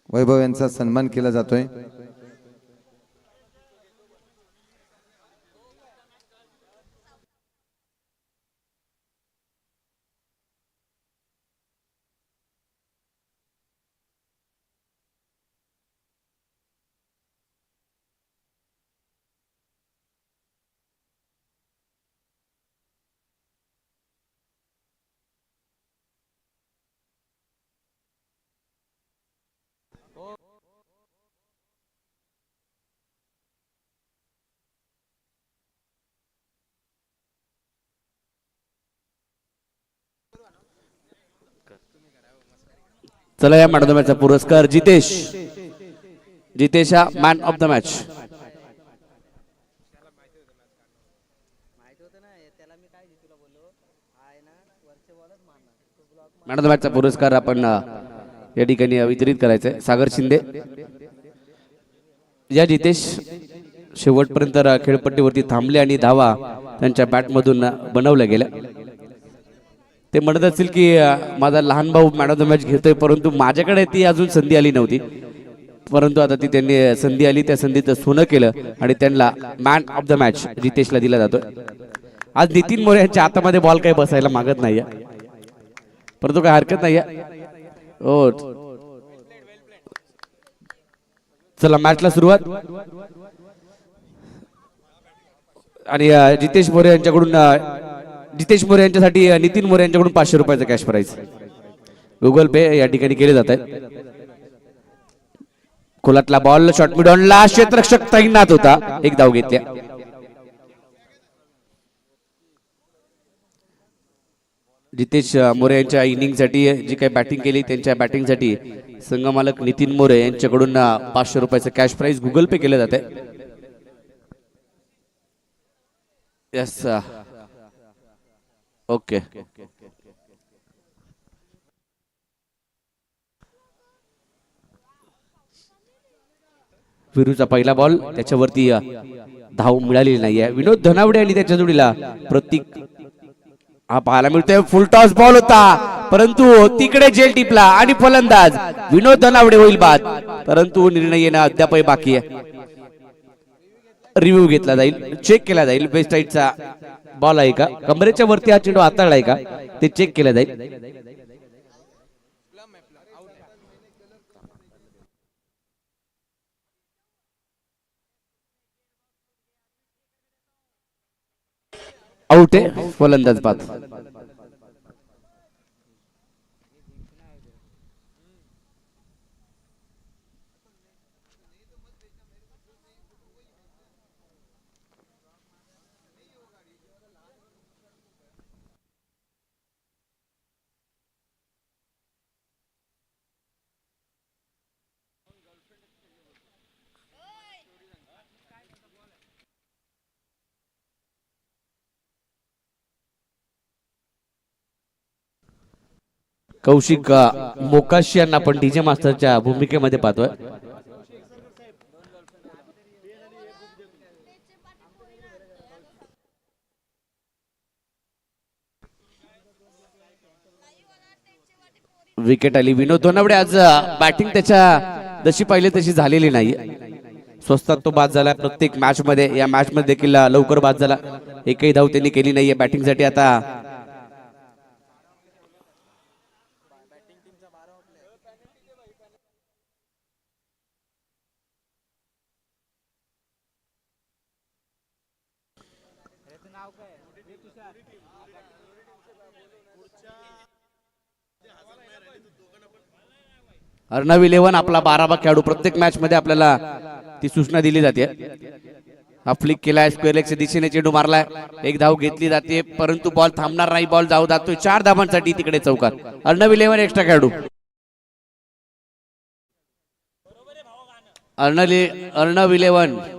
वैभव यांचा सन्मान केला जातोय। चला या मॅन ऑफ द मॅचचा पुरस्कार जितेश, जितेश हा man of the match. Man of the मॅचचा पुरस्कार आपण या ठिकाणी वितरित करायचा आहे। सागर शिंदे या जितेश शेवटपर्यंत खेळपट्टीवरती थांबले आणि धावा त्यांच्या बॅटमधून बनवल्या गेल्या। ते म्हणत असतील की माझा लहान भाऊ मॅन ऑफ द मॅच घेतोय, परंतु माझ्याकडे ती अजून संधी आली नव्हती, परंतु आता ती त्यांनी संधी आली, त्या संधीचं सोनं केलं आणि त्यांना मॅन ऑफ द मॅच जितेशला दिला जातो। आज नितीन मोरे यांच्या हातामध्ये बॉल काही बसायला मागत नाहीये, परंतु काही हरकत नाहीये। हो चला मॅचला सुरुवात। आणि जितेश मोरे यांच्याकडून जितेश मोरे यांच्यासाठी नितीन मोरे यांच्याकडून 500 रुपयाचं कॅश प्राइज गुगल पे या ठिकाणी केले जात आहे। खोलातला बॉल शॉर्ट मिडॉनला क्षेत्ररक्षक तैनात होता, एक धाव घेतल्या। जितेश मोरे यांच्या इनिंगसाठी जी काही बॅटिंग केली त्यांच्या बॅटिंगसाठी संघमालक नितीन मोरे यांच्याकडून 500 रुपयाचं कॅश प्राइज गुगल पे केले जाते। यस ओके विरूचा पहिला बॉल, त्याच्यावरती धाव मिळालेली नाहीये। विनोद धनावडे आणि त्याच्या जोडीला प्रतीक हा पाहायला मिळतोय। फुल टॉस बॉल होता, परंतु तिकडे जेल टिपला आणि फलंदाज विनोद धनावडे होईल बाद, परंतु निर्णय येणं अद्यापही बाकी आहे। रिव्ह्यू घेतला जाईल, चेक केला जाईल बेस्ट साइडचा बॉल आहे का, कमरेच्या वरती हा चेंडू हाताळलाय का ते चेक केलं जाईल। आउट आहे, फलंदाज बाद। कौशिक मोकाशी यांना आपण डीजे मास्टरच्या भूमिकेमध्ये पाहतोय। विकेट आली। विनोद धनावडे आज बॅटिंग त्याच्या जशी पाहिली तशी झालेली नाही, स्वस्तात तो बाद झाला प्रत्येक मॅच मध्ये। या मॅच मध्ये देखील लवकर बाद झाला, एकही धाव त्यांनी केली नाहीये बॅटिंग साठी। आता अर्णव 11 आपला 12वा खेळाडू, प्रत्येक मॅच मध्ये आपल्याला ती सूचना दिली जाते। हा फ्लिक केलाय, स्क्वेअर लेगच्या दिशेने चेंडू मारलाय, एक धाव घेतली जाते, परंतु बॉल थांबणार नाही, बॉल जाऊ जातोय 4 धावांसाठी तिकडे चौकार। अर्णव 11 एक्स्ट्रा खेळाडू, अर्णव 11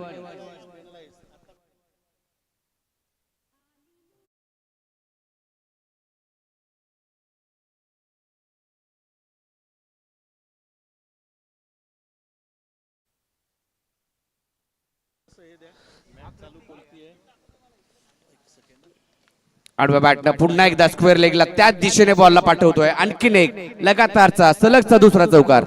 आडव्या बॅटनं पुन्हा एकदा स्क्वेअर लेगला त्याच दिशेने बॉलला पाठवतोय, आणखीन एक लगातारचा सलगचा दुसरा चौकार।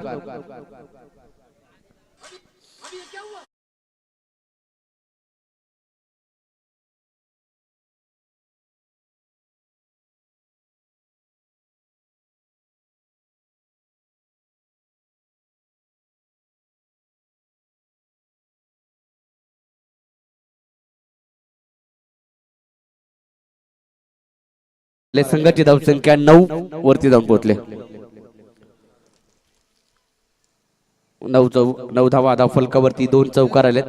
संघाची धावसंख्या 9 वरती जाऊन पोहोचले. 9 धावा धाव फलकावरती 2 चौकार आलेत.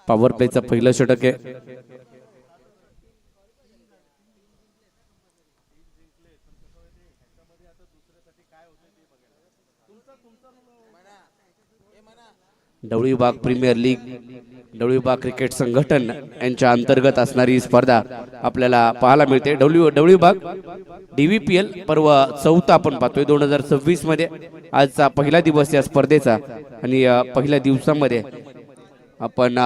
पॉवर प्लेचं पहिलं षटक आहे. ढवळी विभाग प्रीमियर लीग, ढवळी विभाग क्रिकेट संघटन यांच्या अंतर्गत असणारी स्पर्धा आपल्याला पाहायला मिळते. ढवळी विभाग DVPL पर्व 4 आपण पाहतोय 2026 मध्ये. आजचा पहिला दिवस या स्पर्धेचा आणि पहिल्या दिवसामध्ये आपण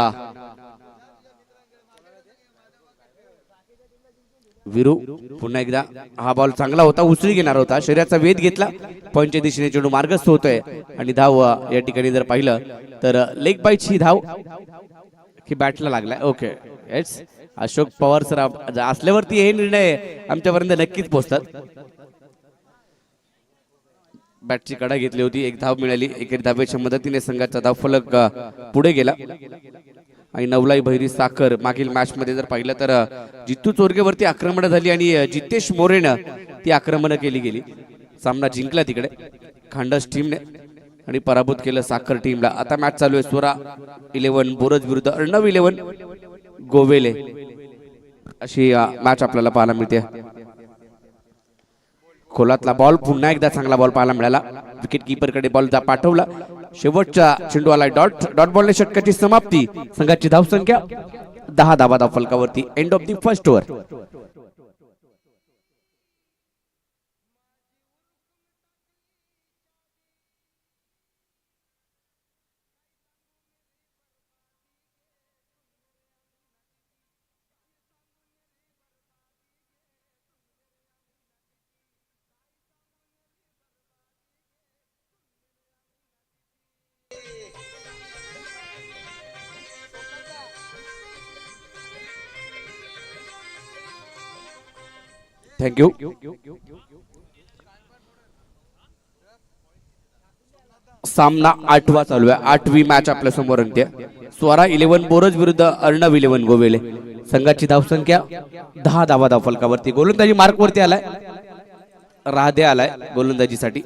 विरू पुन्हा एकदा हा बॉल चांगला होता, उसळी घेणार होता, शरीराचा वेध घेतला, पॉईंटच्या दिशेने चेंडू मार्गस्थ होतोय आणि धाव या ठिकाणी जर पाहिलं तर लेग बाईटची धाव की बॅटला लागलाय. Okay yes, Ashok Pawar sir असल्यावरती हे निर्णय आमच्यापर्यंत नक्कीच पोहोचतात. बॅटची कडा घेतली होती, एक धाव मिळाली. एकेरी धावेच्या मदतीने संघाचा धाव फलक पुढे गेला आणि नवलाई भैरी साखर मागील मॅच मध्ये जर पाहिलं तर जित्तू चोरगेवरती आक्रमण झाली आणि जितेश मोरेनं ती आक्रमण केली गेली. सामना जिंकला तिकडे खांडस टीमने आणि पराभूत केलं साखर टीमला. आता मॅच चालू आहे. स्वरा 11 बोरज विरुद्ध अर्णव 11 गोवेले अशी मॅच आपल्याला पाहायला मिळते. खोलातला बॉल, पुन्हा एकदा चांगला बॉल पाहायला मिळाला. विकेट कीपर कडे बॉल पाठवला. शेवटचा चेंडू आला डॉट बॉलने षटकाची समाप्ती. संघाची धावसंख्या 10 धावा धाव फलकावरती. End of the first over. Thank you. सामना 8वा चालू आहे. 8वी मॅच आपल्या समोर रंगते. स्वरा 11 बोरज विरुद्ध अर्णव 11 गोवेले. संघाची धावसंख्या 10 धावा धाव फलकावरती. गोलंदाजी मार्क वरती आलाय, राधे आलाय गोलंदाजीसाठी.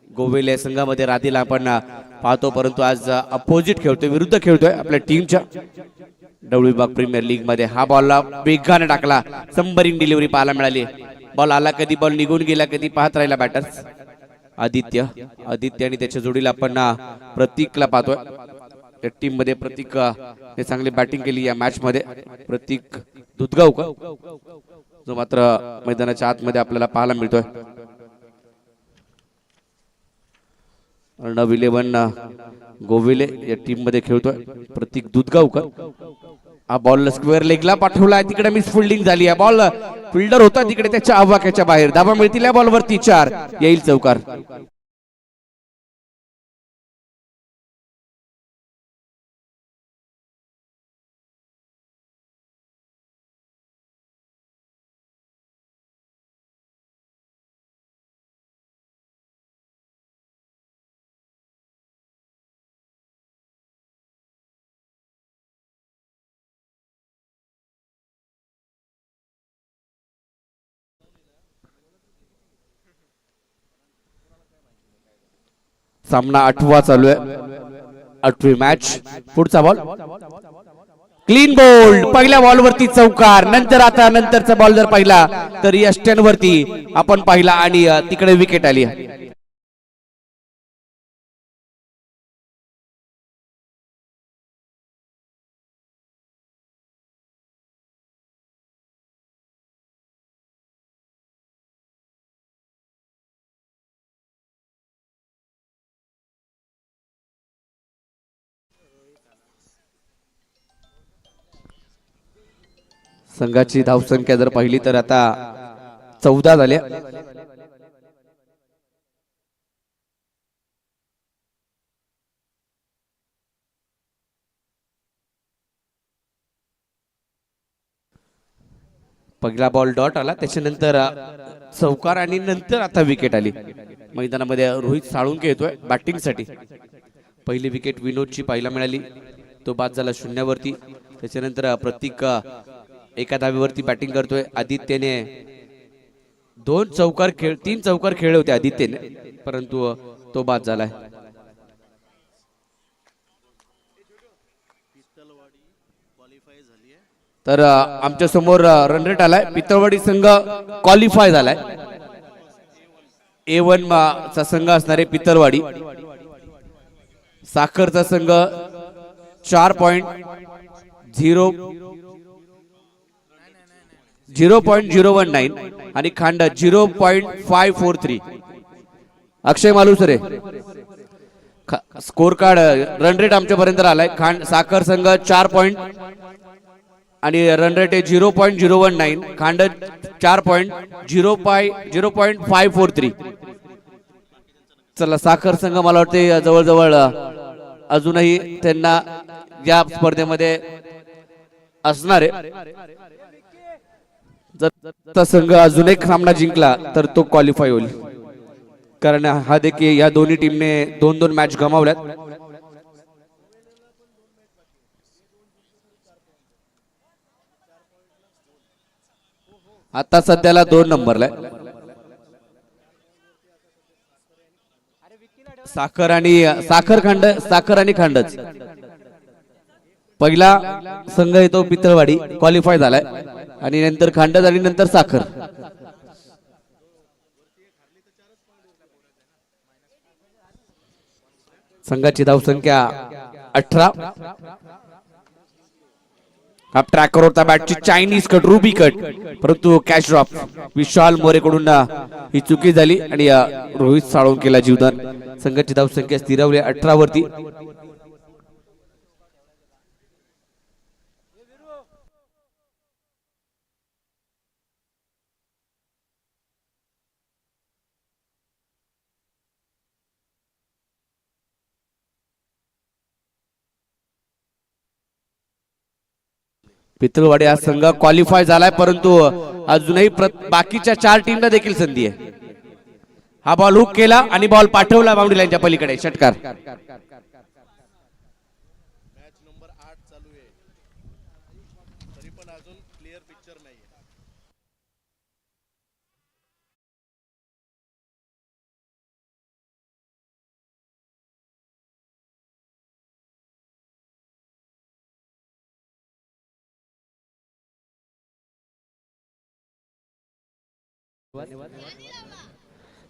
गोवेले संघामध्ये राधेला आपण पाहतो, परंतु आज अपोजिट खेळतोय, विरुद्ध खेळतोय आपल्या टीमच्या. ढवळी विभाग प्रीमियर लीग मध्ये हा बॉल वेगाने टाकला, संबरिंग डिलिव्हरी पाहायला मिळाली. बॉल आला कधी, बॉल निघून गेला कधी, पाहत राहिला बॅटर्स. आदित्य आणि त्याच्या जोडीला आपण प्रतीकला पाहतोय. त्या टीम मध्ये प्रतीक ने चांगली बॅटिंग केली या मॅच मध्ये. प्रतीक दुधगावकर जो मात्र मैदानाच्या आतमध्ये आपल्याला पाहायला मिळतोय. अर्णव 11 गोविले या टीम मध्ये खेळतोय. प्रतीक दुधगावकर. हा बॉल स्क्वेअर लेगला पाठवला, तिकडे मिस फिल्डिंग झाली. हा बॉल फिल्डर होता तिकडे, त्याच्या आवाक्याच्या बाहेर. धावा मिळतील या बॉलवरती. 4 येईल चौकार. सामना 8वा चालू आहे. 8वी मॅच. पुढचा बॉल क्लीन बोल्ड. पहिल्या बॉलवरती चौकार. नंतरचा बॉल जर पाहिला तर यस्टन वरती आपण पाहिला आणि तिकडे विकेट आली. संघाची धावसंख्या जर पाहिली तर आता 14 झाल्या. पहिला बॉल डॉट आला, त्याच्यानंतर चौकार आणि नंतर आता विकेट आली. मैदानामध्ये रोहित साळुंके येतोय बॅटिंग साठी. पहिली विकेट विनोदची पाहायला मिळाली, तो बाद झाला 0 वरती. त्याच्यानंतर प्रतीक एका धावेवरती बॅटिंग करतोय. आदित्यने तीन चौकार खेळले होते आदित्यने, परंतु तो बाद झालाय. तर आमच्या समोर रन रेट आलाय. पितळवाडी संघ क्वालिफाय झालाय. A1 चा संघ असणारे पितळवाडी. साखरचा संघ 0.019 आणि खांड 0.543. Akshay Malusare score card run rate आमच्यापर्यंत आलाय. साखर संघ 4 आणि रन रेट आहे 0.019. खांड 0.543. चला साखर संघ मला वाटते जवळजवळ अजूनही त्यांना या स्पर्धेमध्ये असणार आहे. जर संघ अजून एक सामना जिंकला तर तो क्वालिफाय होईल, कारण हा देखील या दोन्ही टीमने 2-2 मॅच गमावल्यात. आता सध्याला 2 नंबरला आहे. साखर आणि खांडच. पहिला संघ येतो पितळवाडी, क्वालिफाय झालाय, आणि नंतर खांडच आणि नंतर साखर. संघाची धावसंख्या 18. हा ट्रॅकर होता बॅटची चायनीज कट, रुबी कट, परंतु कॅच ड्रॉप. विशाल मोरेकडून ही चुकी झाली आणि रोहित साळुंकेला जीवदान. संघाची धावसंख्या स्थिरावली 18 वरती. पितळवाडी हा संघ क्वालिफाय झालाय, परंतु अजूनही बाकीच्या 4 टीमला देखील संधी आहे. हा बॉल हुक केला आणि बॉल पाठवला बाउंड्री लाईनच्या पलीकडे. षटकार.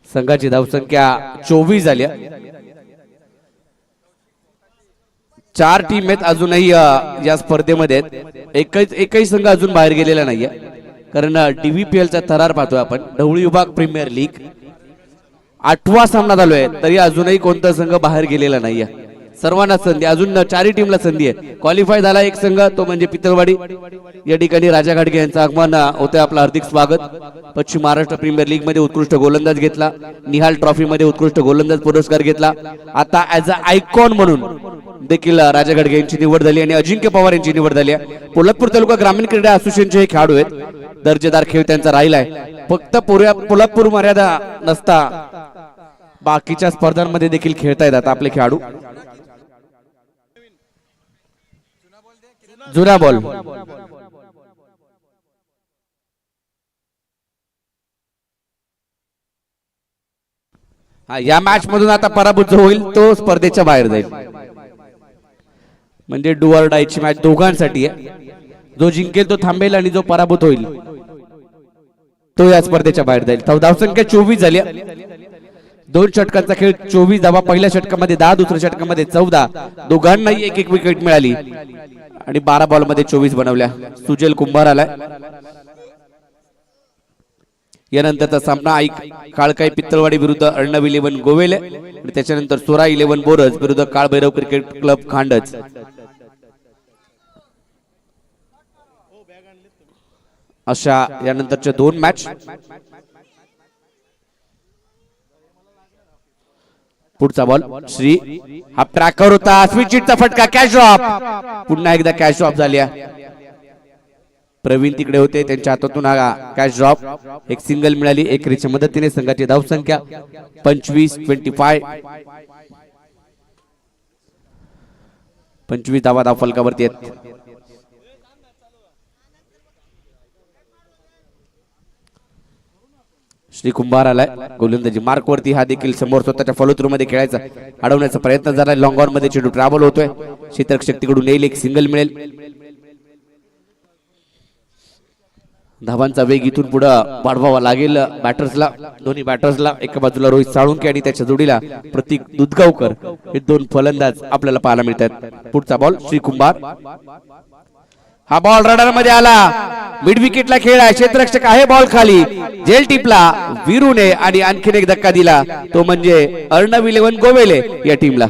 संघाची धावसंख्या 24 झाली. 4 टीम आहेत अजूनही या स्पर्धेमध्ये. एकही संघ अजून बाहेर गेलेला नाहीये, कारण DVPL चा थरार पाहतोय आपण. ढवळी विभाग प्रीमियर लीग 8वा सामना चालू आहे, तरी अजूनही कोणता संघ बाहेर गेलेला नाहीये. सर्वांना संधी, अजून 4 टीमला संधी आहे. क्वालिफाय झाला एक संघ, तो म्हणजे पितळवाडी. या ठिकाणी राजा घाटगे यांचं आगमन होते. आपलं हार्दिक स्वागत. पश्चिम महाराष्ट्र प्रीमियर लीग मध्ये उत्कृष्ट गोलंदाज घेतला, निहाल ट्रॉफी मध्ये उत्कृष्ट गोलंदाज पुरस्कार घेतला. आता ऍज अ आयकॉन म्हणून देखील राजा घाटगे यांची निवड झाली आणि अजिंक्य पवार यांची निवड झाली आहे. पोलादपूर तालुका ग्रामीण क्रीडा असोसिएशनचे हे खेळाडू आहेत. दर्जेदार खेळ त्यांचा राहिलाय. फक्त पोलादपूर मर्यादा नसता बाकीच्या स्पर्धांमध्ये देखील खेळता येतात आपले खेळाडू. जुना बॉल. या मॅच मधून आता पराभूत जो होईल तो स्पर्धेच्या बाहेर जाईल. म्हणजे डू ऑर डायची मॅच दोघांसाठी आहे. जो जिंकेल तो थांबेल आणि जो पराभूत होईल तो या स्पर्धेच्या बाहेर जाईल. धावसंख्या 24 झाली. 2 षटकांचा खेळ. 24 धावा. पहिल्या षटकामध्ये 10, दुसऱ्या षटकामध्ये 14. दोघांनाही एक विकेट मिळाली आणि 12 बॉल मध्ये 24 बनवल्या. सुजल कुंभार आलाय. यानंतरचा सामना काळकाई पितळवाडी विरुद्ध अर्णव 11 गोवेले आणि त्याच्यानंतर सोरा 11 बोरज विरुद्ध काळभैरव क्रिकेट क्लब खांडच. अशा यानंतरच्या 2 मॅच. पुढचा बॉल श्री. हा ट्रॅकर होता. स्विचिटचा फटका. Catch drop. पुन्हा एकदा कॅच ड्रॉप झाली. प्रवीण तिकडे होते, त्यांच्या हातातून हा कॅच ड्रॉप. एक सिंगल मिळाली. एक रिच्या मदतीने संघाची धावसंख्या 25 धावा धावफलकावरती आहेत. श्री कुंभार आलाय गोलंदाजी मार्क वरती, हा देखील समोर स्वतःच्या फॉलो थ्रू मध्ये खेळायचा अडवण्याचा प्रयत्न झाला. लॉंग ऑन मध्ये चेंडू ट्रॅव्हल होतोय, क्षेत्ररक्षक तिकडून येईल, एक सिंगल मिळेल. धावांचा वेग इथून पुढे वाढवावा लागेल बॅटर्सला, दोन्ही बॅटर्सला. एका बाजूला रोहित साळुंके आणि त्याच्या जोडीला प्रतीक दुधगावकर, हे दोन फलंदाज आपल्याला पाहायला मिळतात. पुढचा बॉल श्री कुंभार, हा बॉल रडार मध्ये आला, मिड विकेटला खेळ आहे, क्षेत्ररक्षक आहे बॉल खाली, झेल टिपला वीरूने आणि आणखीन एक धक्का दिला, तो म्हणजे अर्णव 11 गोवेले या टीमला.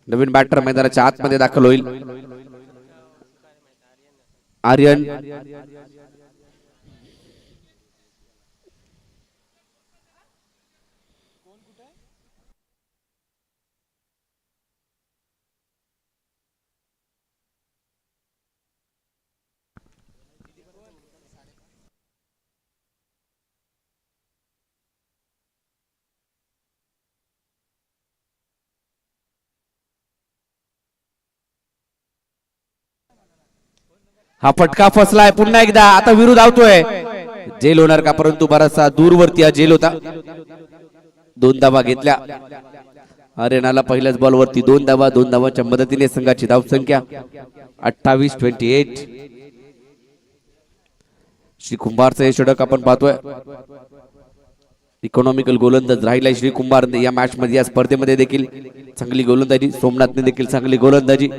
नवीन बॅटर मैदानाच्या आतमध्ये दाखल होईल, आर्यन. हा फटका फसलाय पुन्हा एकदा, आता विरुद्ध धावतोय, जेल होणार का, परंतु बराचसा दूरवरती हा जेल होता. 2 धावा घेतल्या आर्यनाला पहिल्याच बॉल वरती, 2 धावा. 2 धावांच्या मदतीने संघाची धावसंख्या 28-28. श्री कुंभारचं हे षटक आपण पाहतोय, इकॉनॉमिकल गोलंदाज राहिलाय श्री कुंभार या मॅच मध्ये, या स्पर्धेमध्ये देखील चांगली गोलंदाजी, सोमनाथने देखील चांगली गोलंदाजी.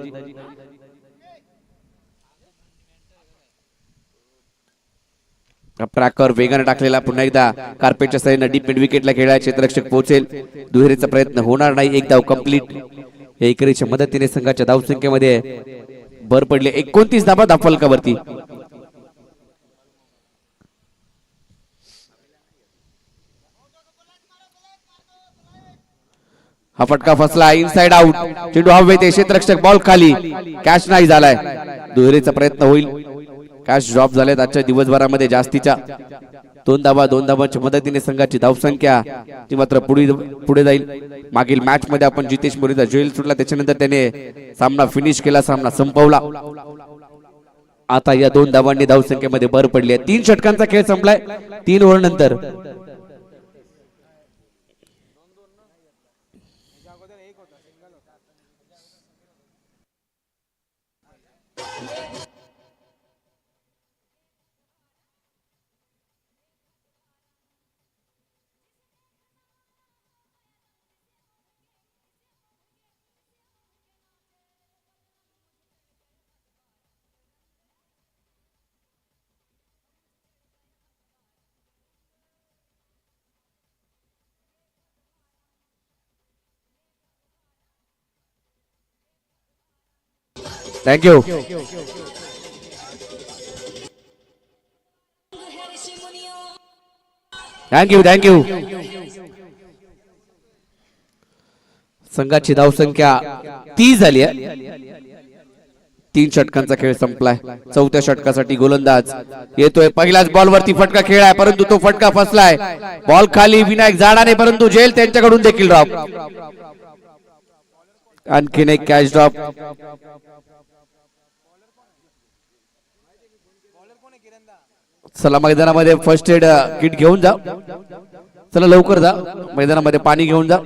ट्रॅकर वेगाने टाकलेला, पुन्हा एकदा कार्पेटच्या साईडनं डीप मिड विकेटला खेळायला क्षेत्ररक्षक पोहोचेल, दुहेरीचा प्रयत्न होणार नाही, एक धाव कंप्लीट. या इकरीच्या मदतीने संघाच्या धावसंख्येमध्ये भर पडले, 29 धावा धावफलकावरती. हा फटका फसला, इनसाइड आउट, चेंडू हवेत, क्षेत्ररक्षक बॉल खाली, कॅच नाही झालाय, दुहेरीचा प्रयत्न होईल. कॅच ड्रॉप झालेत आजच्या दिवसभरामध्ये जास्तीच्या. 2 धावा. 2 धावांच्या मदतीने संघाची धावसंख्या ती मात्र पुढे जाईल. मागील मॅच मध्ये आपण जितेश मोरेचा जेल सुटला, त्याच्यानंतर त्याने सामना फिनिश केला, सामना संपवला. आता या 2 धावांनी धावसंख्येमध्ये भर पडली आहे. 3 षटकांचा खेळ संपलाय 3 ओव्हर नंतर. थँक्यू. Thank you thank you. संघाची धावसंख्या 30 झाली आहे. 3 षटकांचा खेळ संपलाय. 4थ्या षटकासाठी गोलंदाज येतोय. पहिल्याच बॉल वरती फटका खेळाय, परंतु तो फटका फसलाय. बॉल खाली, विनायक जाडाने, परंतु जेल त्यांच्याकडून देखील ड्रॉप. आणखीन एक कॅच ड्रॉप. चला मैदानामध्ये फर्स्ट एड किट घेऊन जा, चला लवकर जा, मैदानामध्ये पाणी घेऊन जा.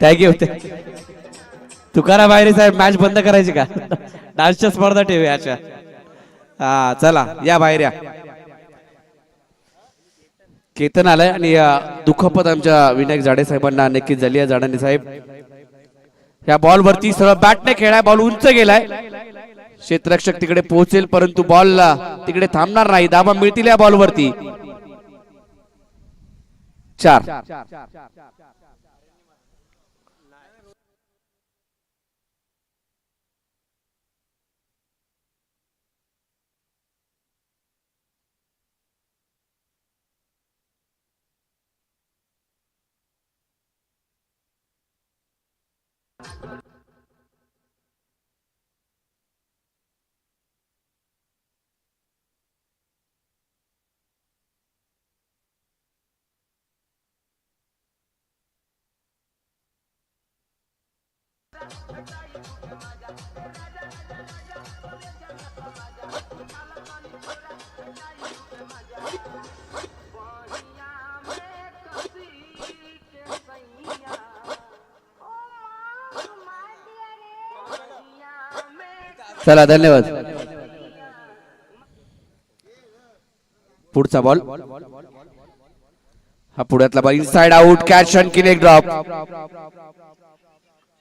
थँक्यू. तुकाराम बाहेर साहेब मॅच बंद करायची का? डान्सच्या स्पर्धा ठेवूया अशा. हा चला या बाहेर या. केतन आलाय आणि दुखापत आमच्या विनायक जाडे साहेबांना नक्कीच झाली आहे. जाडाने साहेब या बॉल वरती सरळ बॅटने खेळाय, बॉल उंच गेलाय, क्षेत्ररक्षक तिकडे पोहोचेल परंतु बॉल तिकडे थांबणार नाही. दाबा मिळतील या बॉल वरती. 4. चला धन्यवाद. पुढचा बॉल हा पुढ्यातला बॉल इनसाइड आउट. कॅच आणखीन एक ड्रॉप.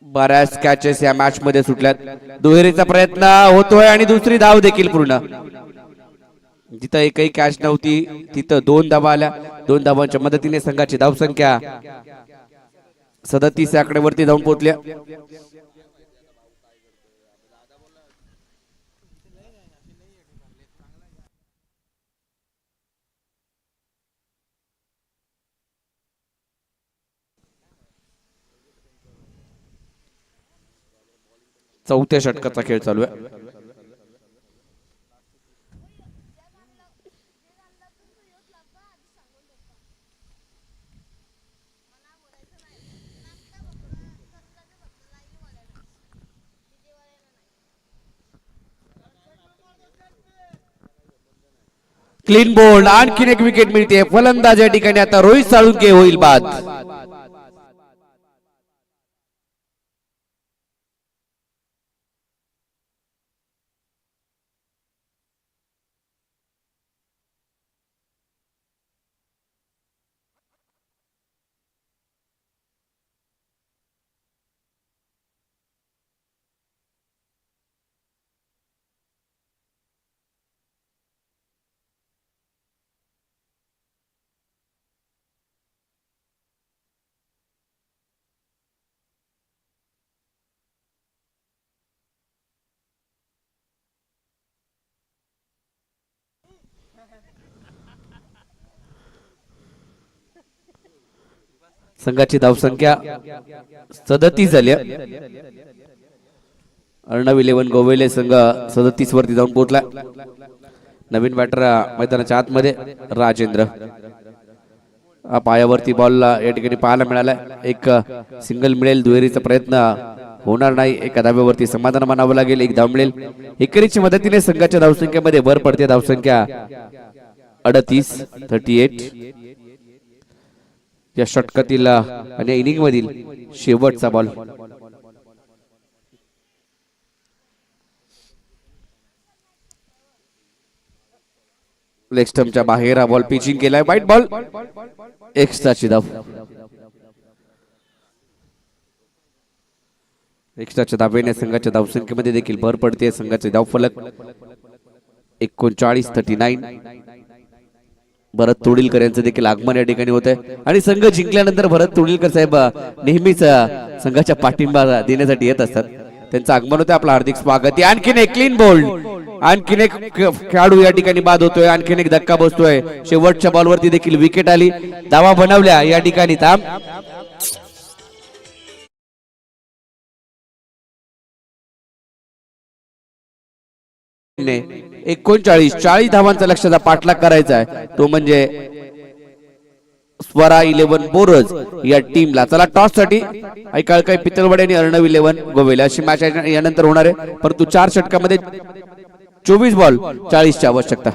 बऱ्याच कॅचेस या मॅच मध्ये सुटल्यात. दुहेरीचा प्रयत्न होतोय आणि दुसरी धाव देखील पूर्ण. जिथं एकही कॅच नव्हती तिथं 2 धावा आल्या. 2 धावांच्या मदतीने संघाची धावसंख्या 37 आकड्यावरती जाऊन पोहोचल्या. चौथ्या षटकाचा खेळ चालू आहे. Clean bowled. आणखीन एक विकेट मिळते. फलंदाज या ठिकाणी आता रोहित साळुंके होईल बाद. संघाची धावसंख्या 37 झाली. अर्णव 11 गोवेले संघ 37 वरती जाऊन पोहोचला. नवीन बॅटर मैदानाच्या आतमध्ये राजेंद्र. पायावरती बॉल या ठिकाणी पाहायला मिळाला. एक सिंगल मिळेल. दुहेरीचा प्रयत्न होणार नाही. एका धाब्यावरती समाधान मानावं लागेल. एक धाव मिळेल. एकेरीच्या मदतीने संघाच्या धावसंख्येमध्ये भर पडते. धावसंख्या 38. या षटकातील आणि इनिंग मधील शेवटचा बॉल. लेग स्टंपच्या बाहेर हा बॉल पिचिंग केलाय. वाईट बॉल. एक्स्ट्राची धाव. एक्स्ट्राच्या धावेने संघाच्या धावसंख्येमध्ये देखील भर पडते. संघाचे धावफलक 39-39. भरत तोडीलकर यांचं देखील आगमन या ठिकाणी होत आहे आणि संघ जिंकल्यानंतर भरत तोडीलकर साहेब नेहमीच संघाच्या पाठिंबा देण्यासाठी येत असतात. त्यांचं आगमन होतं. आपलं हार्दिक स्वागत. आणखीन एक क्लीन बोल्ड. आणखीन एक खेळाडू या ठिकाणी बाद होतोय. आणखीन एक धक्का बसतोय. शेवटच्या बॉलवरती देखील विकेट आली. धावा बनवल्या या ठिकाणी. थांब 40 धावांचा लक्ष्याचा पाठलाग करायचा आहे. तो म्हणजे स्वरा 11 बोरज या टीमला. चला टॉस साठी ऐकाळकाई पितळवडे आणि अर्णव 11 गोवेला अशी मॅच यानंतर होणार आहे. परंतु 4 षटकामध्ये 24 बॉल 40 ची आवश्यकता.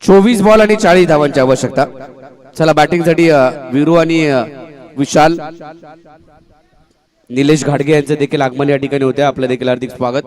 24 बॉल आणि 40 धावांची आवश्यकता. चला बॅटिंगसाठी वीरू आणि विशाल निलेश घाडगे यांचे देखील आगमन या ठिकाणी होते. आपलं देखील हार्दिक स्वागत.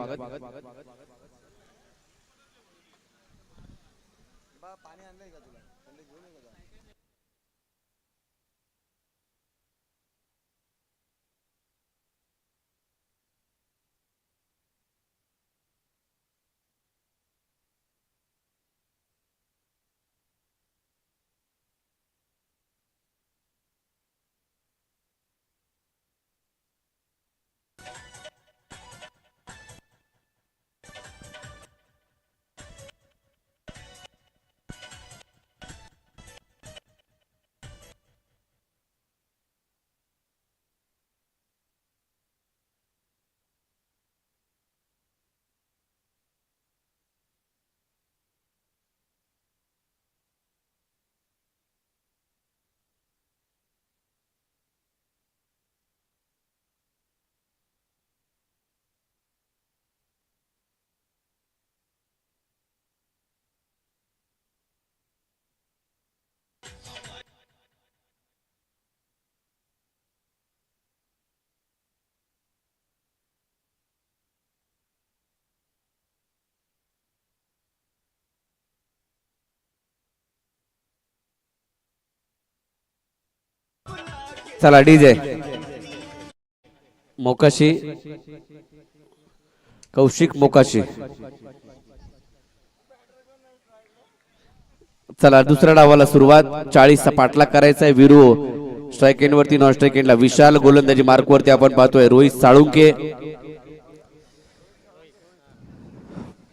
चला डीजे मोकाशी कौशिक मोकाशी. चला दुसऱ्या डावाला सुरुवात. 40 चा पाठलाग करायचा आहे. वीरू स्ट्राइक एंड वरती, नॉन स्ट्राइक एंडला विशाल, गोलंदाजी मार्क वरती आपण पाहतोय रोहित साळुंके.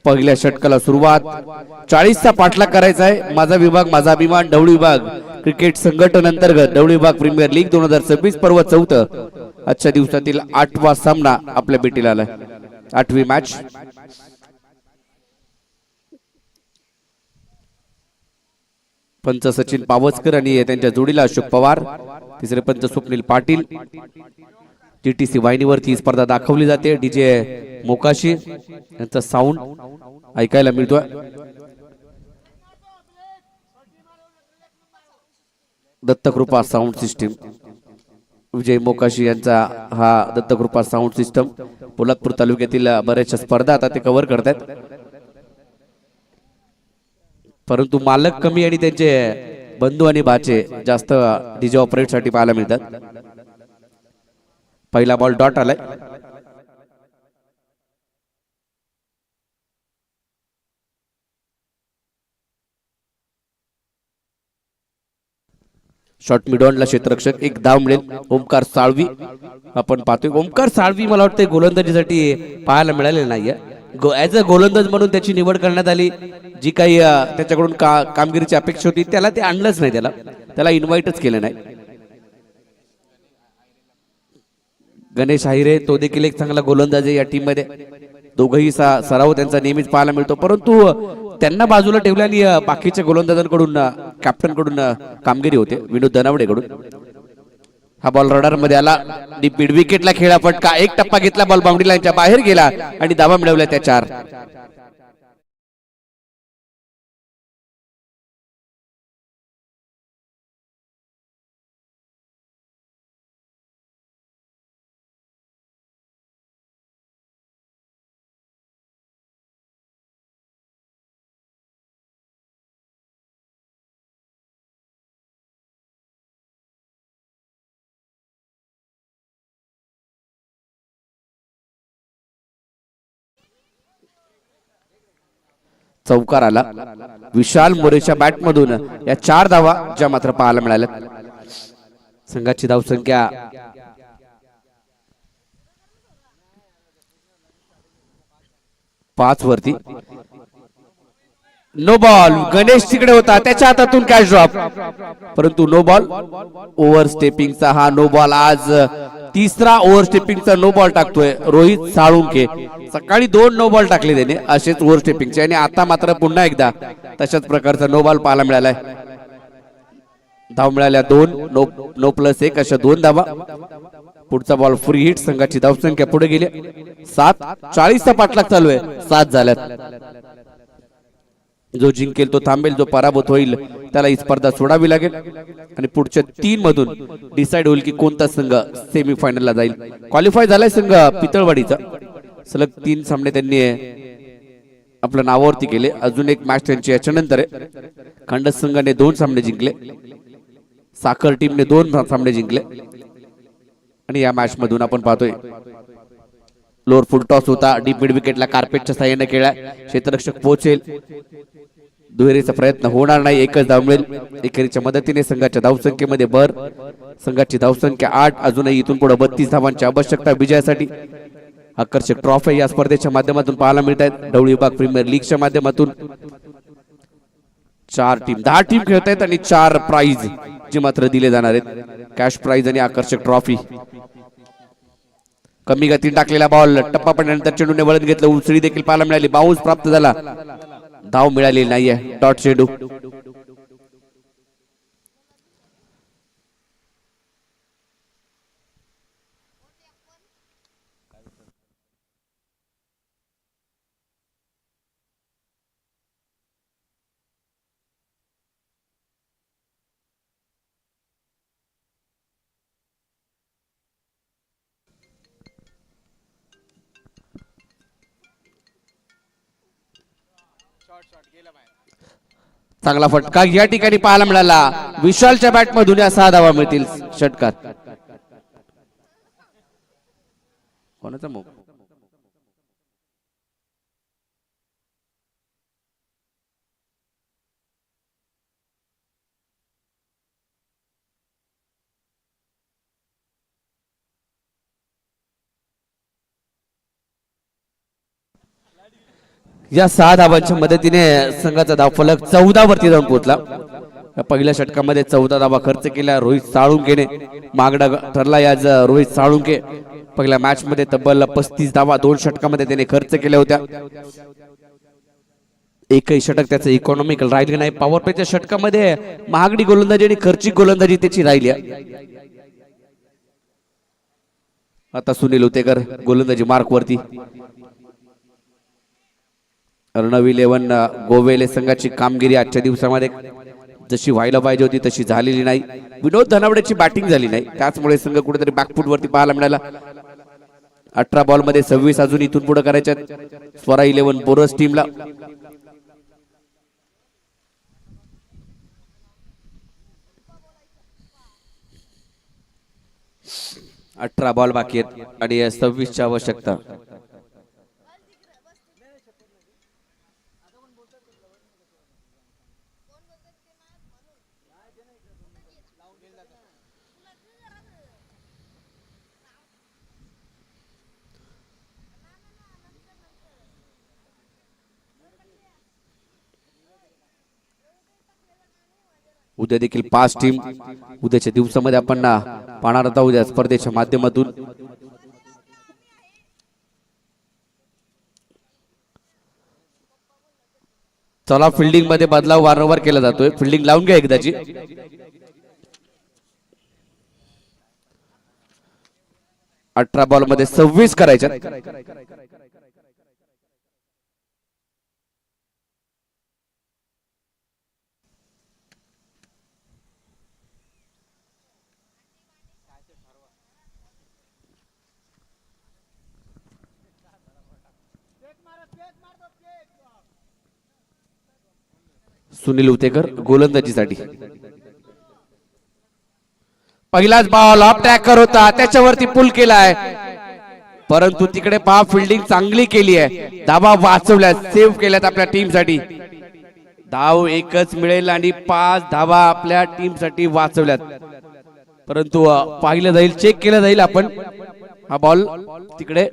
पहिल्या षटकाला सुरुवात. 40 चा पाठलाग करायचा आहे. माझा विभाग माझा अभिमान ढवळी विभाग क्रिकेट संघटन अंतर्गत ढवळी विभाग प्रीमियर लीग 2026 पर्व 4. आजच्या दिवसातील 8वा सामना आपल्या भेटीला आलाय. 8वी मॅच. पंच सचिन पावसकर आणि त्यांच्या जोडीला अशोक पवार. तिसरे पंच स्वप्नील पाटील. टीटीसी वाहिनीवरती स्पर्धा दाखवली जाते. डीजे मोकाशी यांचा साऊंड ऐकायला मिळतोय. दत्तकृपा साऊंड सिस्टीम विजय मोकाशी यांचा हा दत्तकृपा साऊंड सिस्टम. पोलादपूर तालुक्यातील बऱ्याचशा स्पर्धा आता ते कव्हर करतात, परंतु मालक कमी आणि त्यांचे बंधू आणि भाचे जास्त डीजे ऑपरेट साठी पाहायला मिळतात. पहिला बॉल डॉट आलाय. शॉर्ट मिडॉनला क्षेत्ररक्षक, एक धाव मिळेल. ओमकार साळवी आपण पाहतोय. ओमकार साळवी मला वाटतं गोलंदाजीसाठी पाहायला मिळाले नाहीये. ऍज अ गोलंदाज म्हणून त्याची निवड करण्यात आली. जी काही त्याच्याकडून कामगिरीची अपेक्षा होती त्याला ते आणलंच नाही. त्याला इन्व्हाइटच केलं नाही. गणेश आहिरे तो देखील एक चांगला गोलंदाज आहे या टीम मध्ये. दोघही सराव त्यांचा नेहमीच पाहायला मिळतो, परंतु त्यांना बाजूला ठेवल्याने बाकीच्या गोलंदाजांकडून कॅप्टन कडून कामगिरी होते. विनोद दनावडे कडून हा बॉल रडार मध्ये आला. मिड विकेटला खेळा फटका. एक टप्पा घेतला, बॉल बाउंड्री लाईनच्या बाहेर गेला आणि धावा मिळवल्या त्या 4. चौकार आला विशाल मोरेच्या बॅट मधून. या 4 धावा ज्या मात्र पाहायला मिळाल्या. संघाची धावसंख्या 5 वरती. No ball. गणेश तिकडे होता, त्याच्या हातातून कॅच ड्रॉप, परंतु नो बॉल. ओव्हर स्टेपिंगचा हा नो बॉल. आज तिसरा ओव्हर स्टेपिंगचा नो बॉल टाकतोय रोहित साळुंके. सकाळी 2 नो बॉल टाकले त्याने असेच ओव्हर स्टेपिंगचे, आणि आता मात्र पुन्हा एकदा तशाच प्रकारचा नो बॉल पाहायला मिळालाय. धाव मिळाल्या 2. नो प्लस 1 अशा 2 धावा. पुढचा बॉल फ्री हिट. संघाची धावसंख्या पुढे गेली 7. 40चा पाठलाग चालू आहे. 7 झाल्यात. जो जिंकेल तो थांबेल, जो पराभूत होईल त्याला ही स्पर्धा सोडावी लागेल, आणि पुढच्या 3 मधून डिसाइड होईल की कोणता संघ सेमीफायनलला जाईल. क्वालिफाय झालाय संघ पितळवाडीचा. सलग 3 सामने त्यांनी आपल्या नावावरती केले. अजून एक मॅच त्यांची याच्यानंतर आहे. खंडस संघाने 2 सामने जिंकले, साखर टीमने 2 सामने जिंकले, आणि या मॅच मधून आपण पाहतोय लोअर फुल टॉस होता. डीप मिड विकेटला कार्पेटच्या साह्याने खेळला. क्षेत्ररक्षक पोहोचेल, दुहेरीचा प्रयत्न होणार नाही. एकच धाव मिळेल. एकेरीच्या मदतीने संघाच्या धावसंख्येमध्ये भर. संघाची धावसंख्या 8. अजूनही इथून पुढे 32 धावांची आवश्यकता विजयासाठी. आकर्षक ट्रॉफी या स्पर्धेच्या माध्यमातून पाहायला मिळत आहेत. ढवळी विभाग प्रीमियर लीगच्या माध्यमातून 4 टीम 10 टीम खेळत आहेत, आणि 4 प्राइज जे मात्र दिले जाणार आहेत. कॅश प्राइज आणि आकर्षक ट्रॉफी. कमी गतीने टाकलेला बॉल टप्पा पडल्यानंतर चेंडूने वळण घेतलं. उचळी देखील पाहायला मिळाली. बाउन्स प्राप्त झाला. धाव मिळालेली नाहीये. डॉट चेंडू. चांगला फटका या ठिकाणी पाहायला मिळाला. विशालच्या बॅट मधून या 6 धावा मिळतील. षटकार. कोणाचा मोग? या 6 धावांच्या मदतीने संघाचा धावफलक 14 वरती जाऊन पोहोचला. पहिल्या षटकामध्ये 14 धावा खर्च केल्या रोहित साळुंकेने. मागडा ठरला आज रोहित साळुंके. पहिल्या मॅच मध्ये तब्बल 35 धावा 2 षटकामध्ये त्याने खर्च केल्या होत्या. एकही षटक त्याचं इकॉनॉमिकल राहिले नाही. पॉवर प्लेच्या षटकामध्ये महागडी गोलंदाजी आणि खर्चिक गोलंदाजी त्याची राहिली. आता सुनील उतेकर गोलंदाजी मार्क वरती. अर्णव 11 गोवेले संघाची कामगिरी आजच्या दिवसामध्ये जशी व्हायला पाहिजे होती तशी झालेली नाही. विनोद धनावडेची बॅटिंग झाली नाही, त्याचमुळे संघ कुठेतरी बॅकफुट वरती पाहायला मिळाला. 18 बॉल मध्ये 26 अजून इथून पुढे करायच्या स्वरा 11 बोरस टीमला. अठरा बॉल बाकी आहेत आणि 26 ची आवश्यकता. उद्या देखील 5 टीम उद्याच्या दिवसामध्ये आपण पाहणार आहोत. उद्या स्पर्धेच्या माध्यमातून चला फिल्डिंग मध्ये बदलाव वारंवार केला जातोय. फिल्डिंग लावून घ्या एकदाची. अठरा बॉल मध्ये 26 करायच्या. सुनील उतेकर गोलंदाजीसाठी. पहिलाच बॉल ऑफ ट्रॅकर होता, त्याच्यावरती पुल केलाय, परंतु तिकडे पहा फिल्डिंग चांगली केली आहे. धावा वाचवल्या, सेव्ह केल्यात आपल्या टीम साठी. धाव एकच मिळेल आणि 5 धावा आपल्या टीम साठी वाचवल्यात. परंतु पाहिलं जाईल, चेक केलं जाईल आपण. हा बॉल तिकडे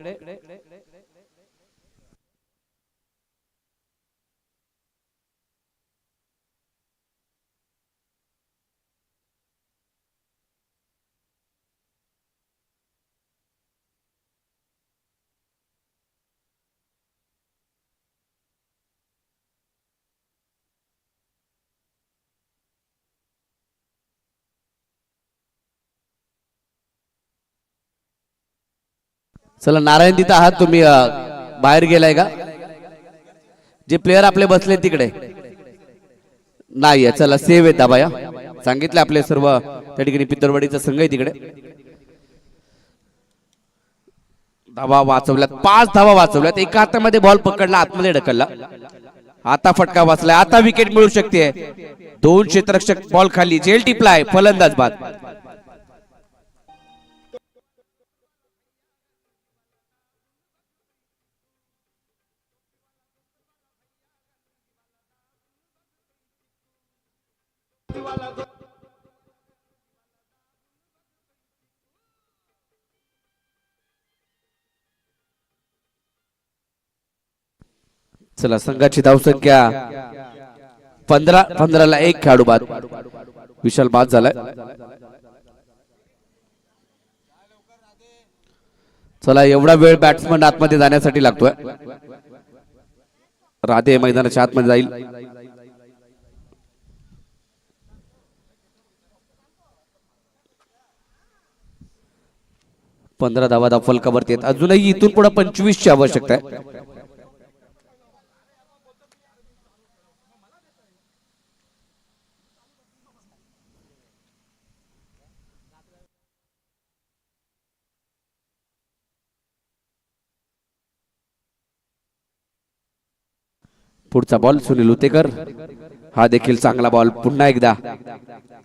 चला नारायण तिथं आहात तुम्ही, बाहेर गेलाय का? जे प्लेयर आपले बसले तिकडे नाही आहे, चला सेव्ह आहेत दाबा या. सांगितलं आपले सर्व त्या ठिकाणी पितरवाडीचा संघ आहे तिकडे. धावा वाचवल्यात, 5 धावा वाचवल्यात. एका हातामध्ये बॉल पकडला, आतमध्ये ढकलला. आता फटका वाचलाय, आता विकेट मिळू शकते. 2 क्षेत्ररक्षक बॉल खाली, झेल टिपलाय, फलंदाज बाद. चला संघाची धावसंख्या 15 ला 1 खेळाडू बाद. विशाल बाद झालाय. चला एवढा वेळ बॅट्समन आतमध्ये जाण्यासाठी लागतोय. राधे मैदानाच्या आतमध्ये जाईल. पंधरा धावा फलकावरती आहेत. अजूनही इथून पुढे 25 ची आवश्यकता आहे. पुढचा बॉल सुनील उतेकर, हा देखील चांगला बॉल. पुन्हा एकदा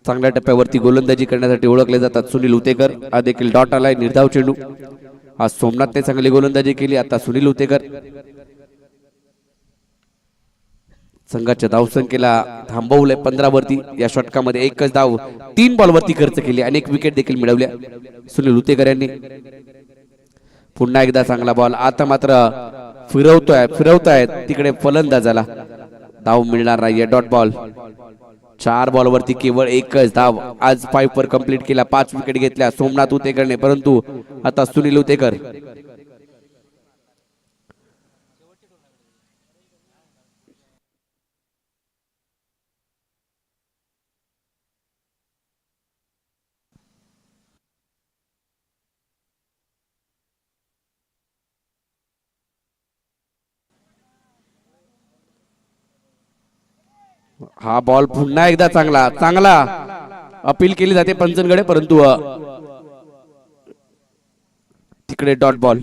चांगल्या टप्प्यावरती गोलंदाजी करण्यासाठी ओळखले जातात सुनील उतेकर. हा देखील डॉट आलाय, निर्धाव चेंडू. आज सोमनाथने चांगली गोलंदाजी केली, आता सुनील उतेकर. संघाच्या धावसंख्येला थांबवलंय 15 वरती. या षटकामध्ये एकच धाव 3 बॉल वरती खर्च केली, अनेक विकेट देखील मिळवल्या सुनील उतेकर यांनी. पुन्हा एकदा चांगला बॉल, आता मात्र फिरवतायत तिकडे फलंदाजाला. धाव मिळणार नाहीये, डॉट बॉल. 4 बॉल वरती केवळ एकच धाव. आज 5 वर कंप्लीट केला, 5 विकेट घेतल्या सोमनाथ उतेकरने. परंतु आता सुनील उतेकर. हा बॉल पुन्हा एकदा चांगला अपील केली जाते पंचनकडे, परंतु तिकडे डॉट बॉल.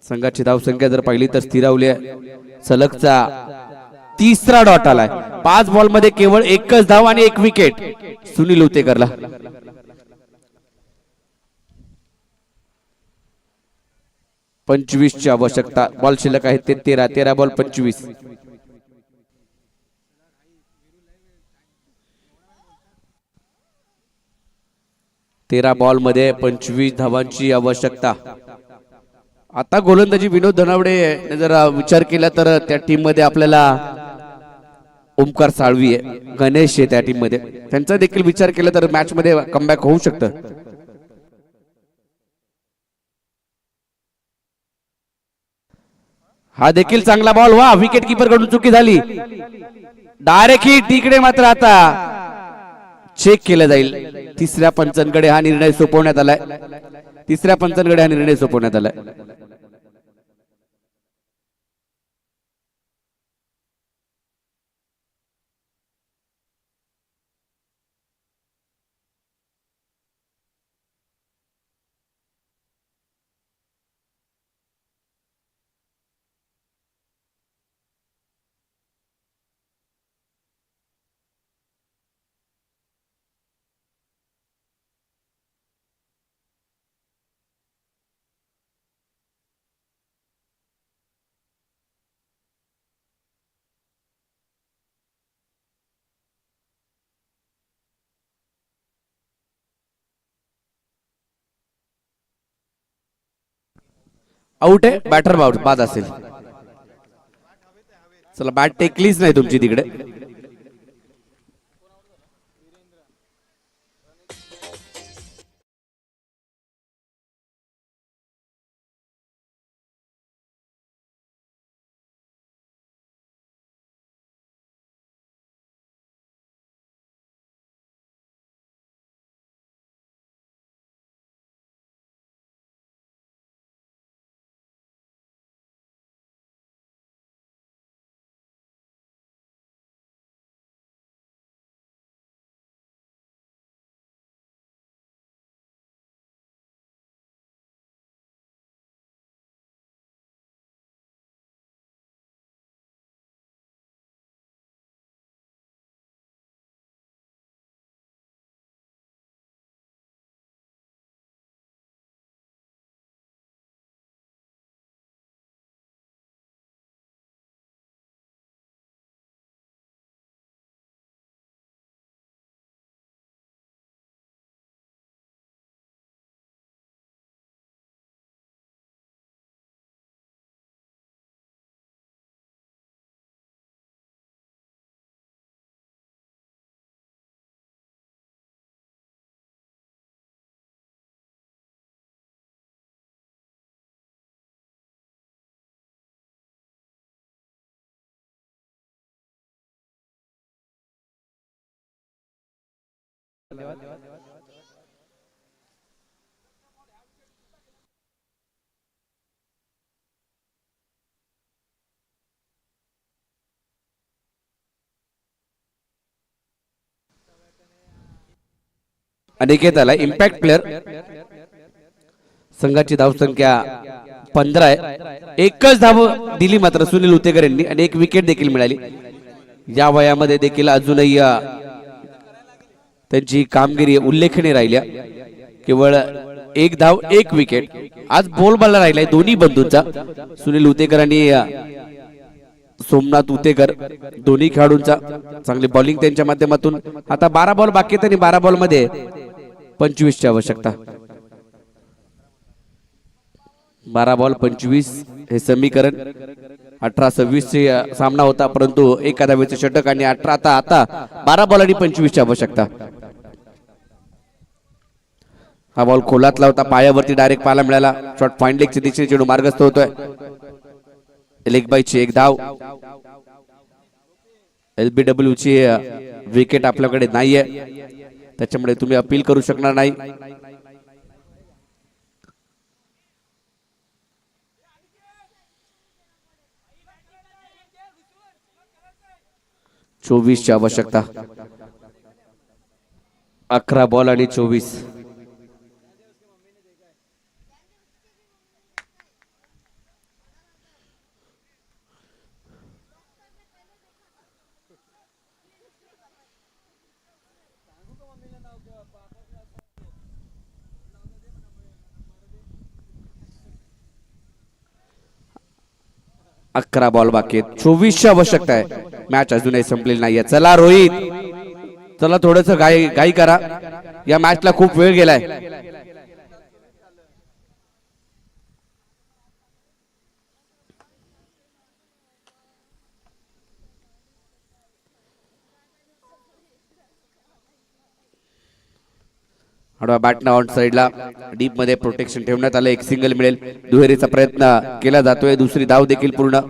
संघाची धावसंख्या जर पाहिली तर स्थिरावली आहे. सलगचा 3रा डॉट आलाय. 5 बॉल मध्ये केवळ एकच धाव आणि 1 विकेट सुनील उतेकरला. पंचवीस ची आवश्यकता. बॉल शिल्लक आहे ते 13 बॉल 25. 13 बॉल मध्ये 25 धावांची आवश्यकता. आता गोलंदाजी विनोद धनावडे जर विचार केला तर त्या टीम मध्ये आपल्याला ओमकार साळवी आहे, गणेश आहे त्या टीम मध्ये. त्यांचा देखील विचार केला तर मॅच मध्ये कमबॅक होऊ शकतं. हा देखील चांगला बॉल. वा, विकेट किपर कडून चुकी झाली. Direct hit. तिकडे मात्र आता चेक केलं जाईल. 3ऱ्या पंचांकडे हा निर्णय सोपवण्यात आलाय. 3ऱ्या पंचांकडे हा निर्णय सोपवण्यात आलाय. आउट आहे. बॅटर बाद असेल. चला बॅट टेकलीच नाही तुमची तिकडे. अनिकेत आला इम्पॅक्ट प्लेअर. संघाची धावसंख्या 15 आहे. एकच धाव दिली मात्र सुनील उतेकर यांनी आणि एक विकेट देखील मिळाली. या वयामध्ये देखील अजूनही त्यांची कामगिरी उल्लेखनीय राहिल्या. केवळ एक धाव एक विकेट. आज बोलबाला राहिलाय दोन्ही बंधूंचा, सुनील उतेकर आणि सोमनाथ उतेकर दोन्ही खेळाडूंचा. चांगली बॉलिंग त्यांच्या माध्यमातून. आता 12 बॉल बाकी आहेत आणि 12 बॉल मध्ये 25 ची आवश्यकता. 12 बॉल 25 हे समीकरण. 18-26 चे सामना होता परंतु एका धावेचे षटक आणि 18 आता 12 बॉल आणि 25 ची आवश्यकता. हा बॉल खोलातला होता, पायावरती डायरेक्ट पाहायला मिळाला. शॉट पॉइंट लेगच्या दिशेने चेंडू मार्गस्थ होतोय. लेग बायची एक धाव. LBW ची विकेट आपल्याकडे नाहीये त्याच्यामुळे तुम्ही अपील करू शकणार नाही. चोवीस ची आवश्यकता. 11 बॉल आणि 24. अकरा बॉल बाकी आहेत. 24 ची आवश्यकता आहे. मॅच अजूनही संपलेली नाहीये. चला रोहित, चला थोडस घाई करा. या मॅचला खूप वेळ गेलाय. आडवा बॅटना ऑन साइडला डीप मध्ये प्रोटेक्शन ठेवण्यात आलं. एक सिंगल मिळेल. दुहेरीचा प्रयत्न केला जातोय. दुसरी धाव देखील पूर्ण.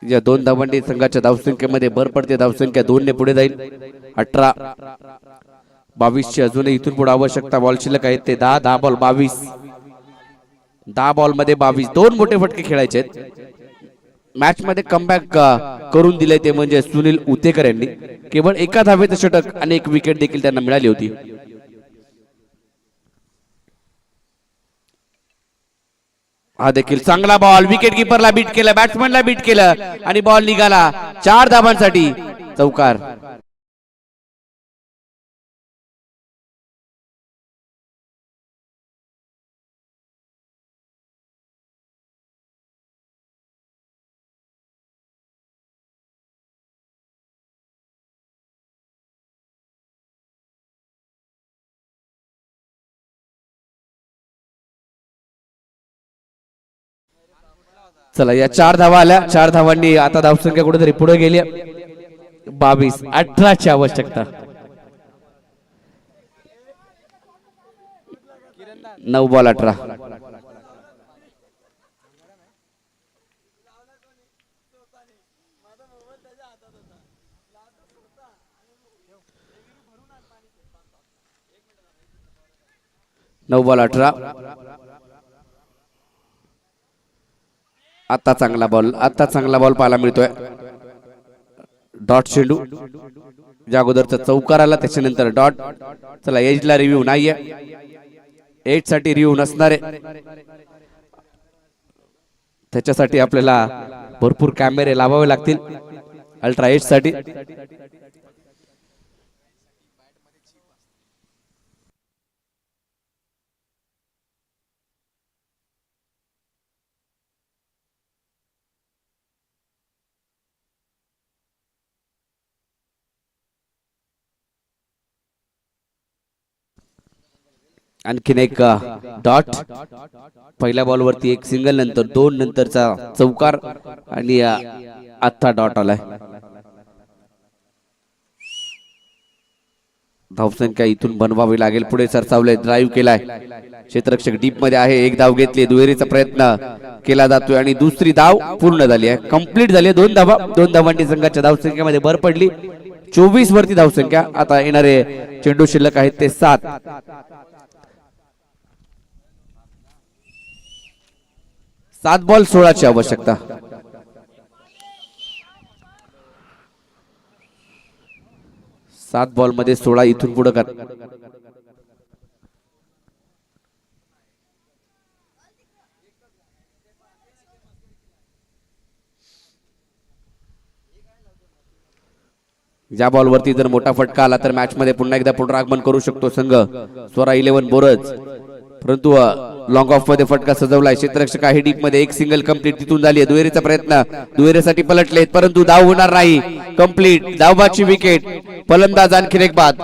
या 2 धावांनी संघाच्या धावसंख्येमध्ये भर पडते. धावसंख्या 2 ने पुढे जाईल. 18 22 ची अजूनही इथून पुढे आवश्यकता. बॉल शिल्लक आहेत ते 10 बॉल 22. 10 बॉल मध्ये 22. 2 मोठे फटके खेळायचे आहेत. मॅच मध्ये कमबॅक करून दिले ते म्हणजे सुनील उतेकर यांनी. केवळ एका धावेचं षटक आणि एक विकेट देखील त्यांना मिळाली होती. हा देखील चांगला बॉल. विकेट कीपरला बीट केलं, बॅट्समॅनला बीट केलं आणि बॉल निघाला 4 धावांसाठी. चौकार. चला या 4 धावा आल्या. 4 धावांनी आता धावसंख्या कुठेतरी पुढे गेली. 22. 18 ची आवश्यकता. 9 बॉल 18. नऊ बॉल 18. आता चांगला बॉल पाहायला मिळतोय. डॉट चेंडू. ज्या अगोदरचा चौकार आला त्याच्यानंतर डॉट. चला एजला रिव्ह्यू नाहीये. एज साठी रिव्ह्यू नसणार आहे. त्याच्यासाठी आपल्याला भरपूर कॅमेरे लावावे लागतील अल्ट्रा एज साठी. आणखीन एक डॉट. पहिल्या बॉल वरती एक सिंगल, नंतर 2, नंतरचा चौकार आणि आता डॉट आलाय. धावसंख्या इथून बनवावी लागेल. पुढे सरसावले. ड्राईव्ह केलाय. क्षेत्ररक्षक डीप मध्ये आहे. एक धाव घेतली. दुहेरीचा प्रयत्न केला जातोय आणि दुसरी धाव पूर्ण झाली आहे. कंप्लीट झाली. 2 धावा. 2 धावांनी संघाच्या धावसंख्येमध्ये भर पडली. 24 वरती धावसंख्या. आता येणारे चेंडू शिल्लक आहेत ते 7. 7 बॉल 16 ची आवश्यकता. सात बॉल मध्ये 16 इथून पुढे कर. ज्या बॉलवरती जर मोठा फटका आला तर मॅच मध्ये पुन्हा एकदा पुनरागमन करू शकतो संघ स्वरा 11 बोरज. परंतु लॉंग ऑफ मध्ये फटका सजवलाय क्षेत्ररक्षक आहे डीप मध्ये. एक सिंगल कंप्लीट तिथून झाली आहे. दुहेरीचा प्रयत्न, दुहेरीसाठी पलटलेत परंतु धाव होणार नाही. कंप्लीट धावबाची विकेट. फलंदाज आणखीन एक बाद.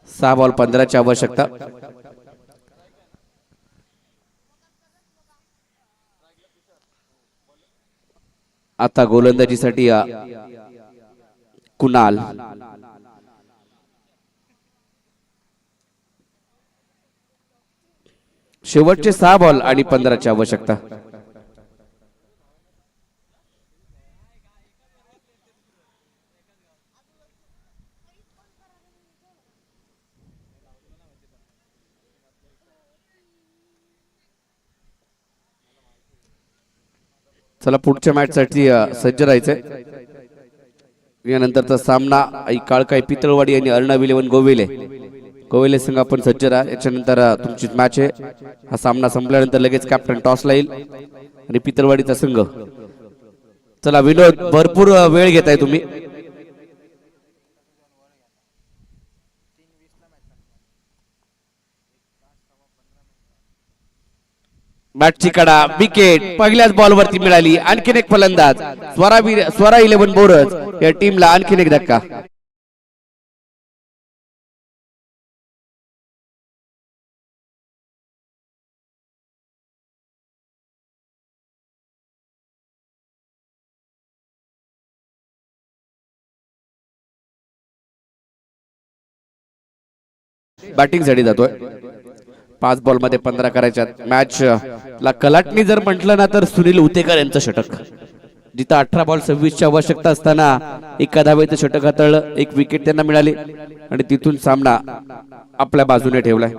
सहा बॉल 15 ची आवश्यकता. आता गोलंदाजीसाठी कुणाल. शेवटचे 6 बॉल आणि 15 ची आवश्यकता. चला पुढच्या मॅच साठी सज्ज राहायचंय. यानंतरचा सामना काळकाई पितळवाडी आणि अर्णव 11 गोविले. गोविले संघ आपण सज्ज राहा. याच्यानंतर तुमची मॅच आहे. हा सामना संपल्यानंतर लगेच कॅप्टन टॉसला येईल आणि पितळवाडीचा संघ. चला विनोद, भरपूर वेळ घेताय तुम्ही. मॅचची कडा विकेट पहिल्याच बॉलवरती मिळाली. आणखीन एक फलंदाज स्वरा 11 बोरज या टीमला आणखीन एक धक्का. बॅटिंग साठी जातोय. 5 बॉल मध्ये 15 करायच्यात. मॅच ला कलाटणी जर म्हटलं ना तर सुनील उतेकर यांचं षटक. जिथं 18 बॉल 26 ची आवश्यकता असताना एका धावेचं षटक हाताळलं. एक विकेट त्यांना मिळाली आणि तिथून सामना आपल्या बाजूने ठेवलाय.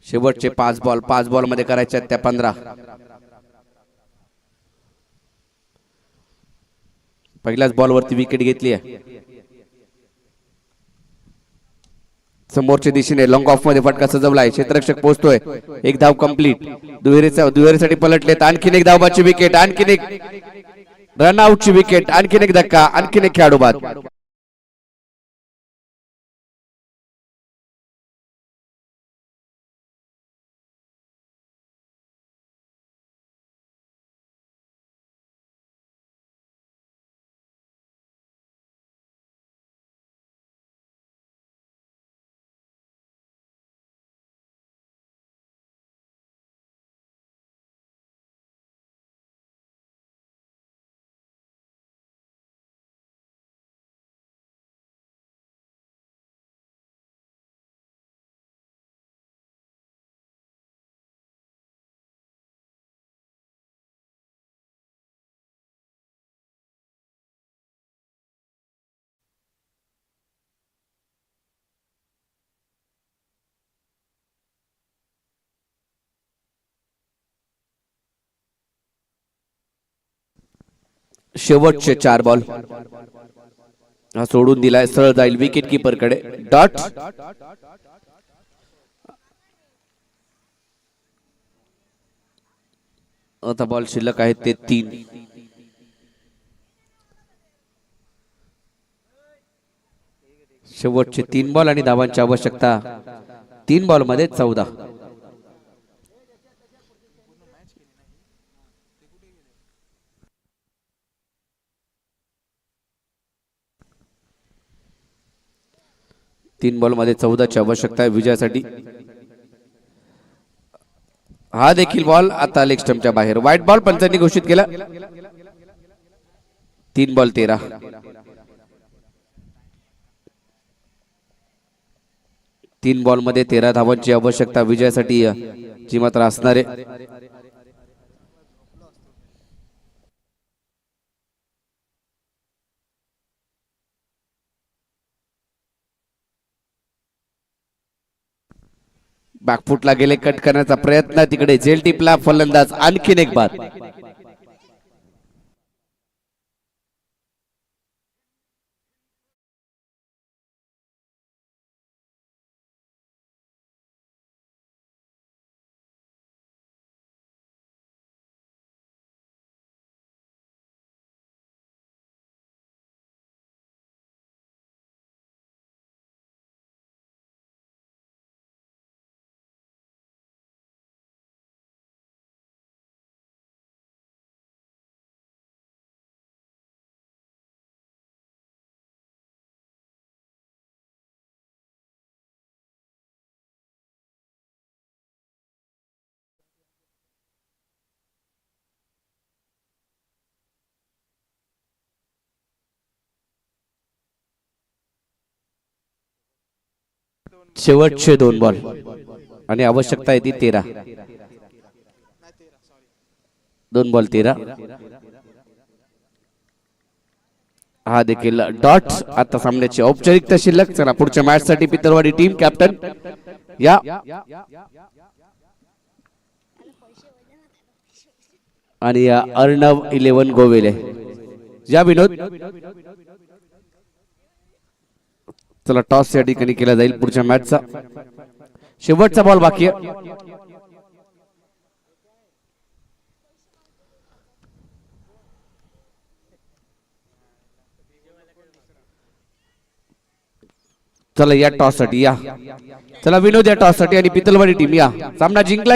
शेवटचे 5 बॉल मध्ये करायचे त्या 15. पहिल्याच बॉलवरती विकेट घेतली आहे. समोरच्या दिशेने लॉंग ऑफ मध्ये फटका सजवलाय. क्षेत्ररक्षक पोहोचतोय. एक धाव कंप्लीट. दुहेरीसाठी पलटलेत. आणखीन एक धावबाची विकेट. आणखीन एक रनआउटची विकेट. आणखीन एक धक्का. आणखीन एक खेळाडू बाद. शेवटचे 4 बॉल. हा सोडून दिलाय, सरळ जाईल विकेट किपर कडे. डॉट. आता बॉल शिल्लक आहेत ते 3. शेवटचे 3 बॉल आणि धावांची आवश्यकता 3 बॉल मध्ये 14. तीन बॉल मध्ये 14ची आवश्यकता आहे विजयासाठी. हा देखील बॉल आता लेग स्टंपच्या बाहेर. व्हाईट बॉल पंचांनी घोषित केला. 3 बॉल 13. तीन बॉल मध्ये 13 धावांची आवश्यकता विजयासाठी जी मात्र असणार आहे. बॅकफुटला गेले, कट करण्याचा प्रयत्न, तिकडे झेल टिपला फलंदाज. आणखीन एक बाद. शेवटचे 2 बॉल आणि आवश्यकता आहे ती 13. 2 बॉल 13. हा देखील डॉट. आता सामन्याची औपचारिकता शिल्लक. चला पुढच्या मॅच साठी पितळवाडी टीम कॅप्टन या. आणि अर्णव 11 गोवेले या. विनोद. चला टॉस या ठिकाणी केला जाईल पुढच्या मॅचचा. शेवटचा बॉल बाकी आहे. चला या टॉस साठी या. चला विनोद या टॉस साठी आणि पितळवाडी टीम या. सामना जिंकला.